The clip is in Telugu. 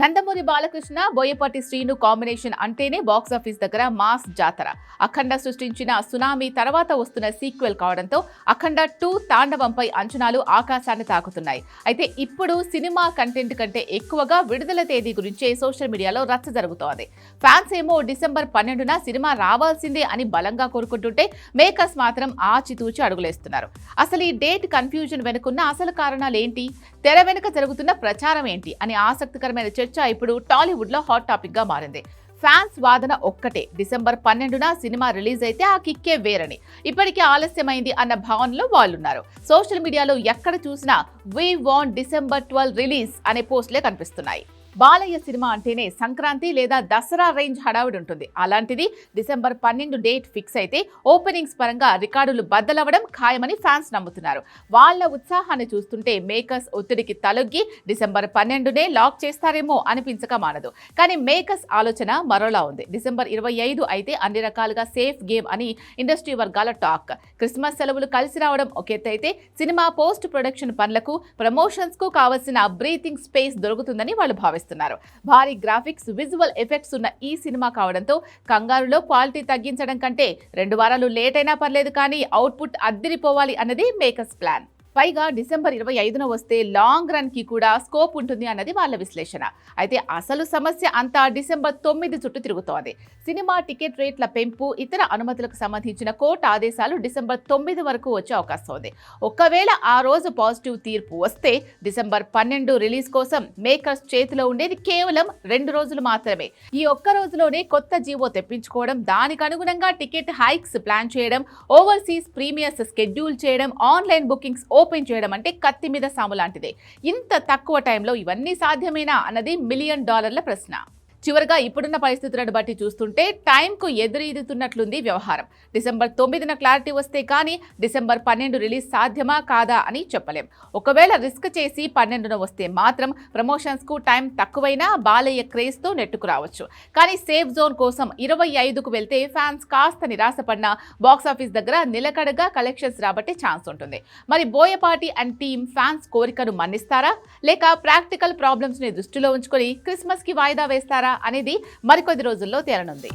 నందమూరి బాలకృష్ణ, బోయపాటి శ్రీను కాంబినేషన్ అంటేనే బాక్సాఫీస్ దగ్గర మాస్ జాతర. అఖండ సృష్టించిన సునామీ తర్వాత వస్తున్న సీక్వెల్ కావడంతో అఖండ 2 తాండవంపై అంచనాలు ఆకాశాన్ని తాకుతున్నాయి. అయితే ఇప్పుడు సినిమా కంటెంట్ కంటే ఎక్కువగా విడుదల తేదీ గురించే సోషల్ మీడియాలో రచ్చ జరుగుతోంది. ఫ్యాన్స్ ఏమో డిసెంబర్ 12న సినిమా రావాల్సిందే అని బలంగా కోరుకుంటుంటే మేకర్స్ మాత్రం ఆచితూచి అడుగులేస్తున్నారు. అసలు ఈ డేట్ కన్ఫ్యూజన్ వెనుకున్న అసలు కారణాలు ఏంటి? తెర వెనుక జరుగుతున్న ప్రచారం ఏంటి అని ఆసక్తికరమైన చర్చ ఇప్పుడు టాలీవుడ్ లో హాట్ టాపిక్ గా మారింది. ఫ్యాన్స్ వాదన ఒక్కటే, డిసెంబర్ 12న సినిమా రిలీజ్ అయితే ఆ కిక్కే వేరని. ఇప్పటికే ఆలస్యమైంది అన్న భావనలో వాళ్ళున్నారు. సోషల్ మీడియాలో ఎక్కడ చూసినా వి వాంట్ డిసెంబర్ 12 రిలీజ్ అనే పోస్టులే కనిపిస్తున్నాయి. బాలయ్య సినిమా అంటేనే సంక్రాంతి లేదా దసరా రేంజ్ హడావిడి ఉంటుంది. అలాంటిది డిసెంబర్ 12 డేట్ ఫిక్స్ అయితే ఓపెనింగ్స్ పరంగా రికార్డులు బద్దలవ్వడం ఖాయమని ఫ్యాన్స్ నమ్ముతున్నారు. వాళ్ళ ఉత్సాహాన్ని చూస్తుంటే మేకర్స్ ఒత్తిడికి తలొగ్గి డిసెంబర్ 12నే లాక్ చేస్తారేమో అనిపించక మానదు. కానీ మేకర్స్ ఆలోచన మరోలా ఉంది. డిసెంబర్ 25 అయితే అన్ని రకాలుగా సేఫ్ గేమ్ అని ఇండస్ట్రీ వర్గాల టాక్. క్రిస్మస్ సెలవులు కలిసి రావడం ఒకెత్తైతే సినిమా పోస్ట్ ప్రొడక్షన్ పనులకు, ప్రమోషన్స్ కు కావాల్సిన బ్రీతింగ్ స్పేస్ దొరుకుతుందని వాళ్ళు భావిస్తున్నారు. భారీ గ్రాఫిక్స్, విజువల్ ఎఫెక్ట్స్ ఉన్న ఈ సినిమా కావడంతో కంగారులో క్వాలిటీ తగ్గించడం కంటే 2 వారాలు లేట్ అయినా పర్లేదు కానీ అవుట్పుట్ అద్దిరిపోవాలి అన్నది మేకర్స్ ప్లాన్. పైగా డిసెంబర్ 25న వస్తే లాంగ్ రన్ కి కూడా స్కోప్ ఉంటుంది అన్నది వాళ్ళ విశ్లేషణ. అయితే అసలు సమస్య అంతా డిసెంబర్ 9 చుట్టూ తిరుగుతోంది. సినిమా టికెట్ రేట్ల పెంపు, ఇతర అనుమతులకు సంబంధించిన కోర్టు ఆదేశాలు డిసెంబర్ 9 వరకు వచ్చే అవకాశం ఉంది. ఒకవేళ ఆ రోజు పాజిటివ్ తీర్పు వస్తే డిసెంబర్ 12 రిలీజ్ కోసం మేకర్స్ చేతిలో ఉండేది కేవలం 2 రోజులు మాత్రమే. ఈ ఒక్క రోజులోనే కొత్త జీవో తెప్పించుకోవడం, దానికి అనుగుణంగా టికెట్ హైక్స్ ప్లాన్ చేయడం, ఓవర్సీస్ ప్రీమియర్స్ స్కెడ్యూల్ చేయడం, ఆన్లైన్ బుకింగ్స్ ఓపెన్ చేయడం అంటే కత్తి మీద సాము లాంటిదే. ఇంత తక్కువ టైంలో ఇవన్నీ సాధ్యమేనా అన్నది $1 మిలియన్ ప్రశ్న. చివరిగా ఇప్పుడున్న పరిస్థితులను బట్టి చూస్తుంటే టైంకు ఎదురీదుతున్నట్లుంది వ్యవహారం. డిసెంబర్ 9న క్లారిటీ వస్తే కానీ డిసెంబర్ 12 రిలీజ్ సాధ్యమా కాదా అని చెప్పలేం. ఒకవేళ రిస్క్ చేసి 12న వస్తే మాత్రం ప్రమోషన్స్కు టైం తక్కువైనా బాలయ్య క్రేజ్తో నెట్టుకు రావచ్చు. కానీ సేఫ్ జోన్ కోసం 25కు వెళ్తే ఫ్యాన్స్ కాస్త నిరాశపడినా బాక్సాఫీస్ దగ్గర నిలకడగా కలెక్షన్స్ రాబట్టే ఛాన్స్ ఉంటుంది. మరి బోయపాటి అండ్ టీమ్ ఫ్యాన్స్ కోరికను మన్నిస్తారా, లేక ప్రాక్టికల్ ప్రాబ్లమ్స్ ని దృష్టిలో ఉంచుకొని క్రిస్మస్ కి వాయిదా వేస్తారా అనేది మరికొద్ది రోజుల్లో తేలనుంది.